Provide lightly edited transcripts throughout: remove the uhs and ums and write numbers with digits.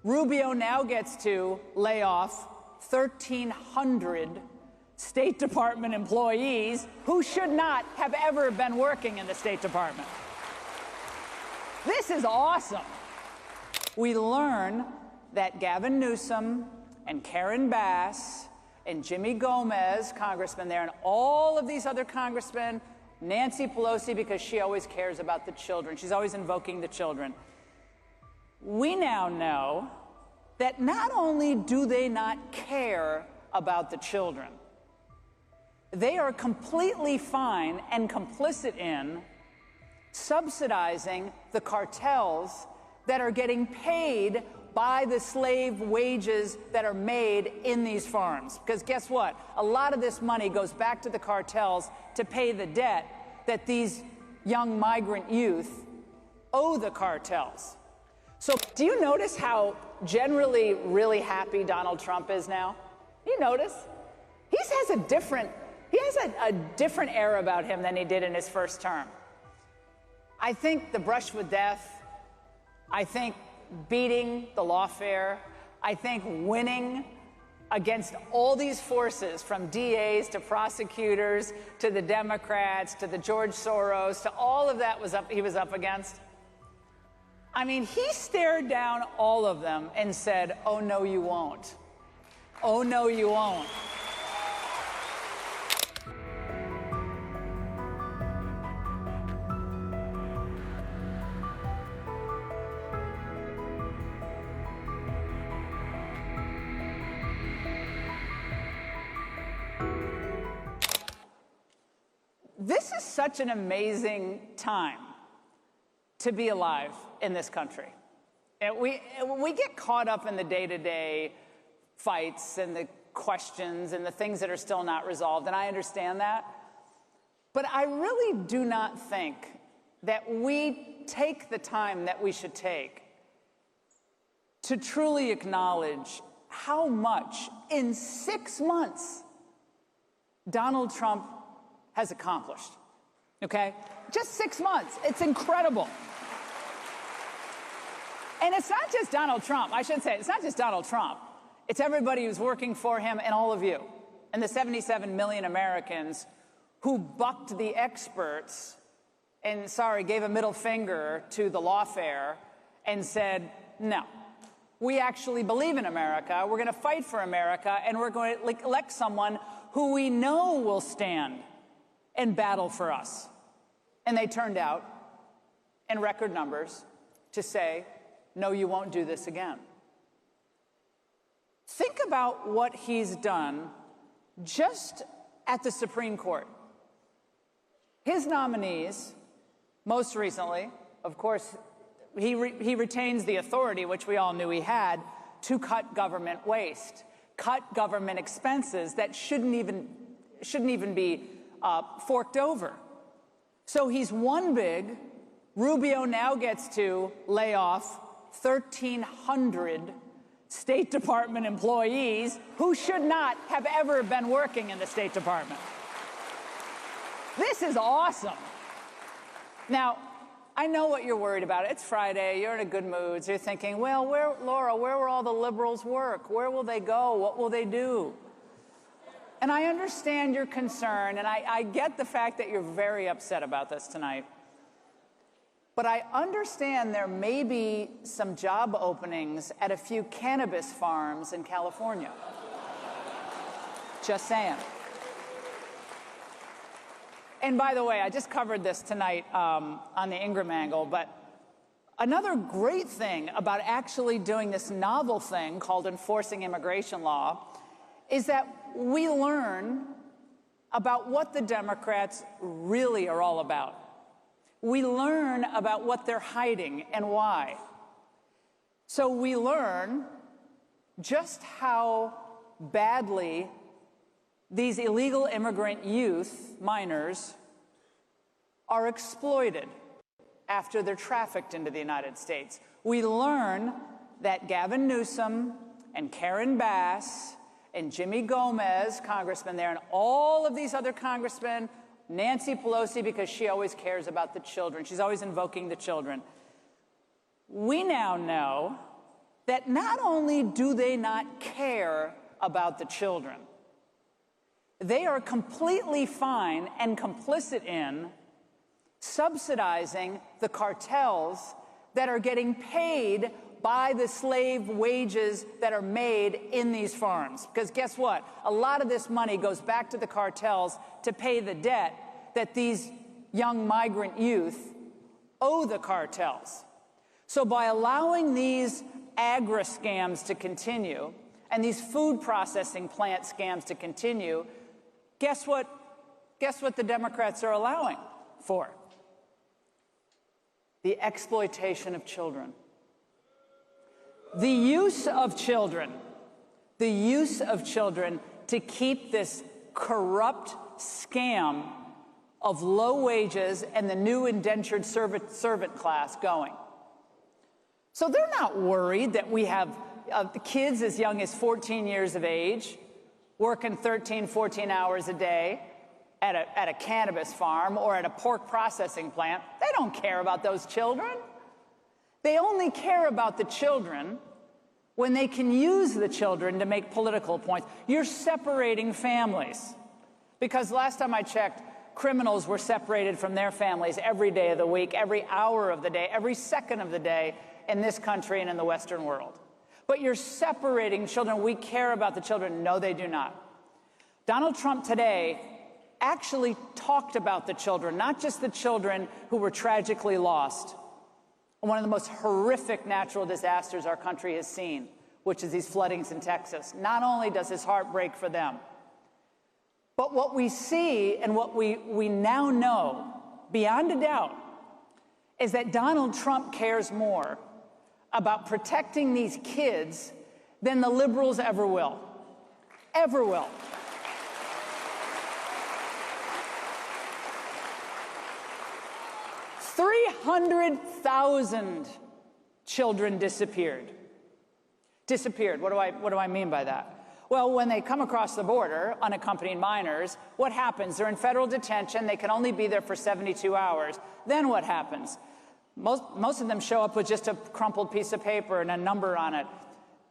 Rubio now gets to lay off 1,300 State Department employees who should not have ever been working in the State Department. This is awesome. We learn that Gavin Newsom and Karen Bass and Jimmy Gomez, congressman there, and all of these other congressmen, Nancy Pelosi, because she always cares about the children. She's always invoking the children. We now know that not only do they not care about the children, they are completely fine and complicit in subsidizing the cartels that are getting paid by the slave wages that are made in these farms. Because guess what? A lot of this money goes back to the cartels to pay the debt that these young migrant youth owe the cartels. So do you notice how generally really happy Donald Trump is now? You notice? He has a different air about him than he did in his first term. I think the brush with death, I think beating the lawfare, I think winning against all these forces, from DAs to prosecutors to the Democrats to the George Soros to all of that he was up against. I mean, he stared down all of them and said, "Oh, no, you won't. Oh, no, you won't." This is such an amazing time to be alive in this country. And we get caught up in the day-to-day fights and the questions and the things that are still not resolved, and I understand that. But I really do not think that we take the time that we should take to truly acknowledge how much in 6 months Donald Trump has accomplished, okay? Just 6 months. It's incredible. And it's not just Donald Trump. I should say, it's not just Donald Trump. It's everybody who's working for him and all of you, and the 77 million Americans who bucked the experts and, gave a middle finger to the lawfare and said, no, we actually believe in America, we're going to fight for America, and we're going to elect someone who we know will stand and battle for us. And they turned out in record numbers to say, no, you won't do this again. Think about what he's done just at the Supreme Court. His nominees, most recently, of course, he retains the authority, which we all knew he had, to cut government waste, cut government expenses that shouldn't even be forked over. So he's won big. Rubio now gets to lay off 1,300 State Department employees who should not have ever been working in the State Department. This is awesome. Now, I know what you're worried about. It's Friday. You're in a good mood. So you're thinking, well, Laura, where will all the liberals work? Where will they go? What will they do? And I understand your concern, and I get the fact that you're very upset about this tonight. But I understand there may be some job openings at a few cannabis farms in California. Just saying. And by the way, I just covered this tonight on the Ingraham angle, but another great thing about actually doing this novel thing called enforcing immigration law is that we learn about what the Democrats really are all about. We learn about what they're hiding and why. So we learn just how badly these illegal immigrant youth, minors, are exploited after they're trafficked into the United States. We learn that Gavin Newsom and Karen Bass and Jimmy Gomez, congressman there, and all of these other congressmen, Nancy Pelosi, because she always cares about the children. She's always invoking the children. We now know that not only do they not care about the children, they are completely fine and complicit in subsidizing the cartels that are getting paid by the slave wages that are made in these farms. Because guess what? A lot of this money goes back to the cartels to pay the debt that these young migrant youth owe the cartels. So by allowing these agri-scams to continue and these food processing plant scams to continue, guess what the Democrats are allowing for? The exploitation of children. The use of children to keep this corrupt scam of low wages and the new indentured servant class going. So they're not worried that we have kids as young as 14 years of age working 13, 14 hours a day at a cannabis farm or at a pork processing plant. They don't care about those children. They only care about the children when they can use the children to make political points. You're separating families. Because last time I checked, criminals were separated from their families every day of the week, every hour of the day, every second of the day in this country and in the Western world. But you're separating children. We care about the children. No, they do not. Donald Trump today actually talked about the children, not just the children who were tragically lost. One of the most horrific natural disasters our country has seen, which is these floodings in Texas. Not only does his heart break for them, but what we see and what we now know beyond a doubt is that Donald Trump cares more about protecting these kids than the liberals ever will. Ever will. $300,000 children disappeared. Disappeared. What do I mean by that? Well, when they come across the border, unaccompanied minors, what happens? They're in federal detention. They can only be there for 72 hours. Then what happens? Most of them show up with just a crumpled piece of paper and a number on it.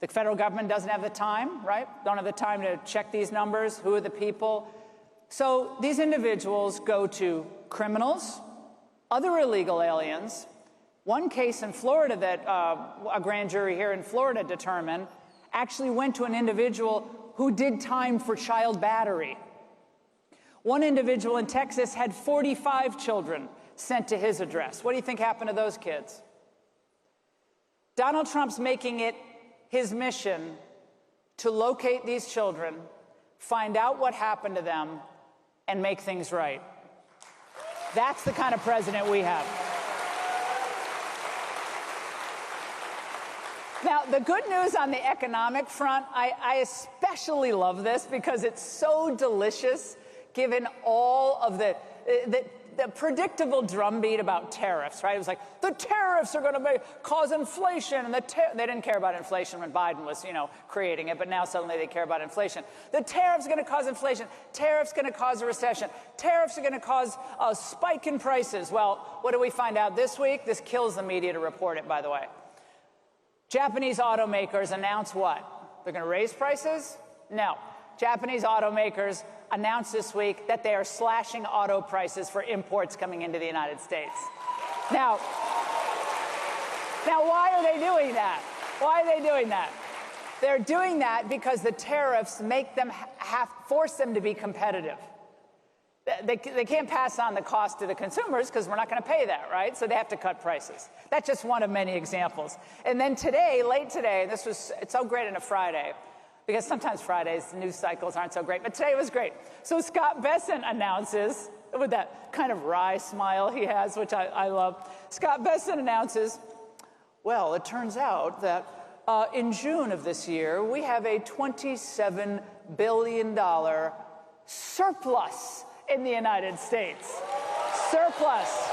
The federal government doesn't have the time, right? Don't have the time to check these numbers. Who are the people? So these individuals go to criminals, other illegal aliens. One case in Florida that a grand jury here in Florida determined actually went to an individual who did time for child battery. One individual in Texas had 45 children sent to his address. What do you think happened to those kids? Donald Trump's making it his mission to locate these children, find out what happened to them, and make things right. That's the kind of president we have. Now, the good news on the economic front, I especially love this because it's so delicious, given all of the predictable drumbeat about tariffs, right? It was like, the tariffs are going to cause inflation, and they didn't care about inflation when Biden was, creating it, but now suddenly they care about inflation. The tariffs are going to cause inflation. Tariffs are going to cause a recession. Tariffs are going to cause a spike in prices. Well, what do we find out this week? This kills the media to report it, by the way. Japanese automakers announce what? They're going to raise prices? No. Japanese automakers announced this week that they are slashing auto prices for imports coming into the United States. Now, why are they doing that? Why are they doing that? They're doing that because the tariffs make them force them to be competitive. They can't pass on the cost to the consumers because we're not going to pay that, right? So they have to cut prices. That's just one of many examples. And then today, late today, it's so great on a Friday, because sometimes Fridays, news cycles aren't so great, but today was great. So Scott Bessent announces, with that kind of wry smile he has, which I love, Scott Bessent announces, well, it turns out that in June of this year, we have a $27 billion surplus in the United States. Surplus.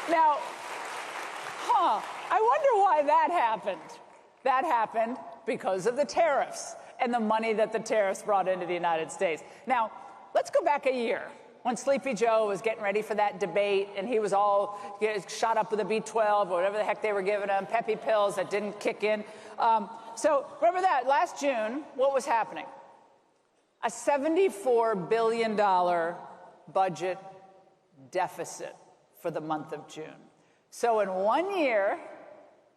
Now, I wonder why that happened. That happened because of the tariffs and the money that the tariffs brought into the United States. Now, let's go back a year. when Sleepy Joe was getting ready for that debate and he was all shot up with a B12 or whatever the heck they were giving him, peppy pills that didn't kick in. So remember that last June, what was happening? A $74 billion budget deficit for the month of June. So in 1 year,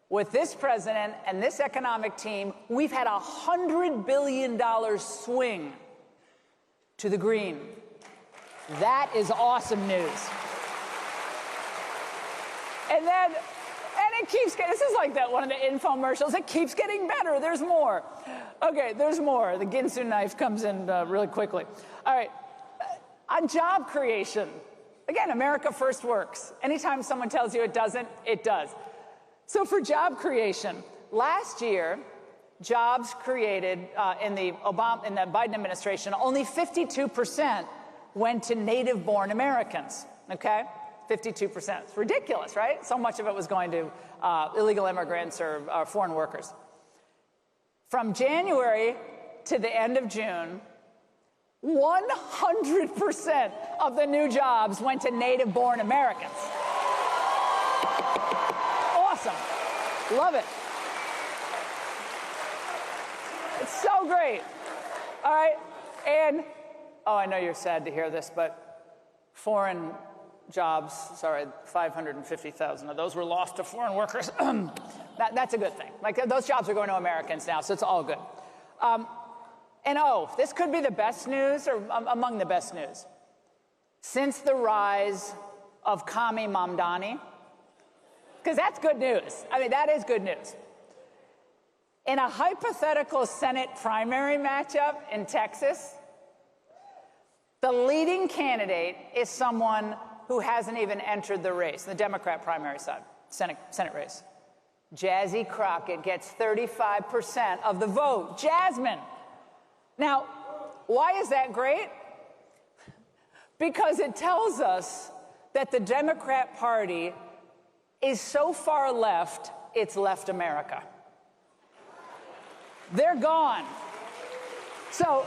with this president and this economic team, we've had a $100 billion swing to the green. That is awesome news. And it keeps getting, this is like that one of the infomercials, it keeps getting better, there's more. Okay, there's more. The Ginsu knife comes in really quickly. All right, on job creation, again, America first works. Anytime someone tells you it doesn't, it does. So for job creation, last year, jobs created in the Biden administration, only 52% went to native-born Americans, okay? 52%. It's ridiculous, right? So much of it was going to illegal immigrants or foreign workers. From January to the end of June, 100% of the new jobs went to native-born Americans. Awesome. Love it. It's so great. All right. And, oh, I know you're sad to hear this, but foreign jobs, sorry, 550,000 of those were lost to foreign workers. That's a good thing. Like, those jobs are going to Americans now, so it's all good. And this could be the best news, or among the best news. Since the rise of Kami Mamdani, because that's good news. I mean, that is good news. In a hypothetical Senate primary matchup in Texas, the leading candidate is someone who hasn't even entered the race, the Democrat primary side, Senate race. Jazzy Crockett gets 35% of the vote. Jasmine. Now, why is that great? Because it tells us that the Democrat Party is so far left, it's left America. They're gone. So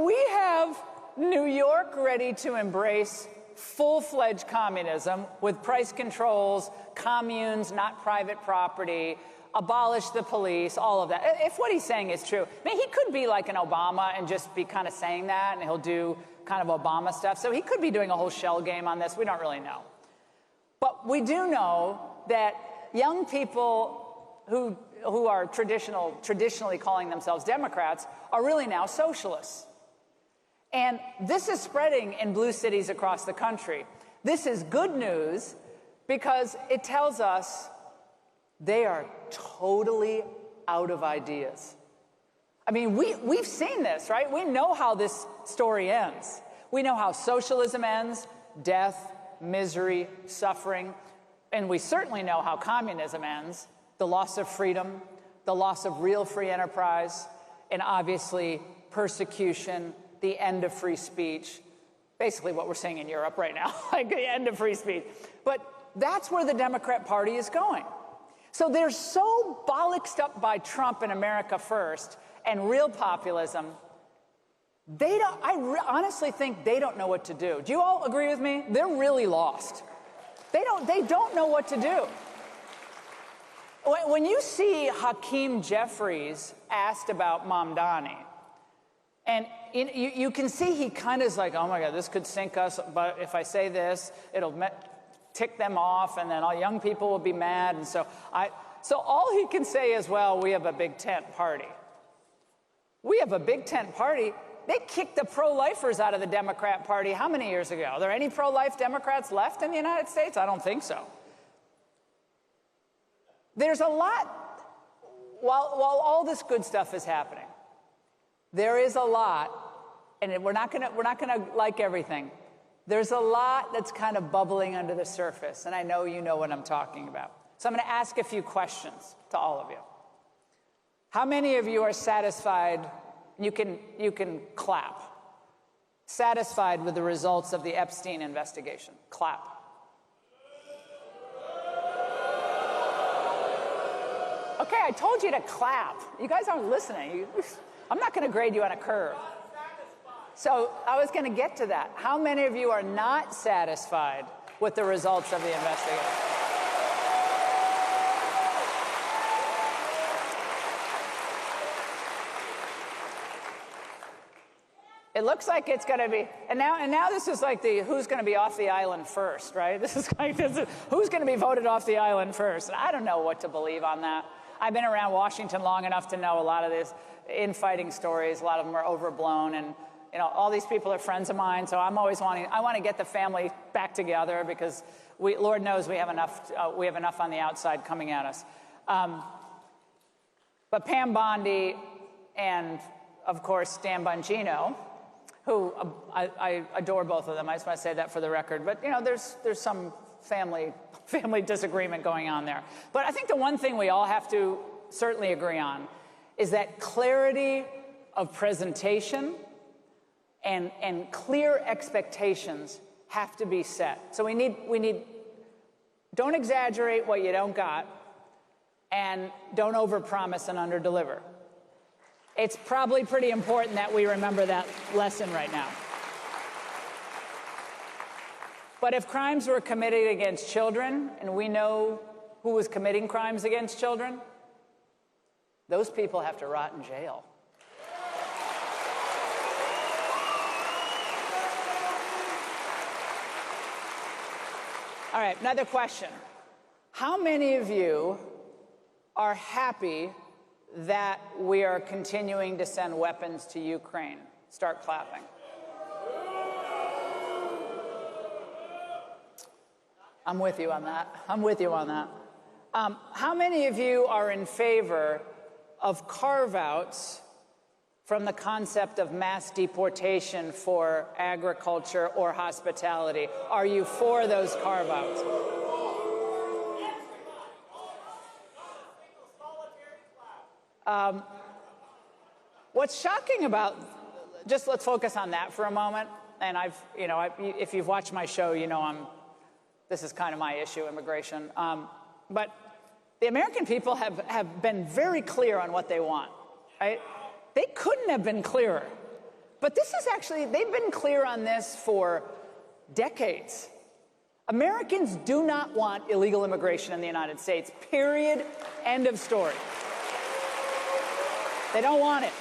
we have New York ready to embrace full-fledged communism with price controls, communes, not private property, abolish the police, all of that. If what he's saying is true, I mean, he could be like an Obama and just be kind of saying that, and he'll do kind of Obama stuff. So he could be doing a whole shell game on this. We don't really know. But we do know that young people who are traditionally calling themselves Democrats are really now socialists. And this is spreading in blue cities across the country. This is good news because it tells us they are totally out of ideas. I mean, we've seen this, right? We know how this story ends. We know how socialism ends, death, misery, suffering, and we certainly know how communism ends, the loss of freedom, the loss of real free enterprise, and obviously persecution, the end of free speech, basically what we're seeing in Europe right now, like the end of free speech. But that's where the Democrat Party is going. So they're so bollocksed up by Trump and America first and real populism, I honestly think they don't know what to do. Do you all agree with me? They're really lost. They don't know what to do. When you see Hakeem Jeffries asked about Mamdani, and you can see he kind of is like, oh my God, this could sink us, but if I say this, it'll tick them off, and then all young people will be mad, and so all he can say is, well, we have a big tent party. We have a big tent party. They kicked the pro-lifers out of the Democrat Party how many years ago? Are there any pro-life Democrats left in the United States? I don't think so. There's a lot, while all this good stuff is happening, there is a lot, and we're not gonna like everything. There's a lot that's kind of bubbling under the surface, and I know you know what I'm talking about. So I'm going to ask a few questions to all of you. How many of you are satisfied? You can clap. Satisfied with the results of the Epstein investigation? Clap. Okay, I told you to clap. You guys aren't listening. I'm not going to grade you on a curve. So I was going to get to that. How many of you are not satisfied with the results of the investigation? It looks like it's going to be, and now this is like the who's going to be off the island first, right? This is who's going to be voted off the island first. And I don't know what to believe on that. I've been around Washington long enough to know a lot of these infighting stories. A lot of them are overblown, and all these people are friends of mine. So I'm always I want to get the family back together because Lord knows we have enough on the outside coming at us. But Pam Bondi and of course Dan Bongino, who I adore both of them. I just want to say that for the record. But there's some family disagreement going on there. But I think the one thing we all have to certainly agree on is that clarity of presentation and clear expectations have to be set. So we need don't exaggerate what you don't got, and don't overpromise and underdeliver. It's probably pretty important that we remember that lesson right now. But if crimes were committed against children, and we know who was committing crimes against children, those people have to rot in jail. All right, another question. How many of you are happy that we are continuing to send weapons to Ukraine? Start clapping. I'm with you on that. How many of you are in favor of carve-outs from the concept of mass deportation for agriculture or hospitality? Are you for those carve-outs? What's shocking about, just let's focus on that for a moment. And if you've watched my show, this is kind of my issue, immigration. But the American people have been very clear on what they want, right? They couldn't have been clearer. But this is actually, they've been clear on this for decades. Americans do not want illegal immigration in the United States, period, end of story. They don't want it.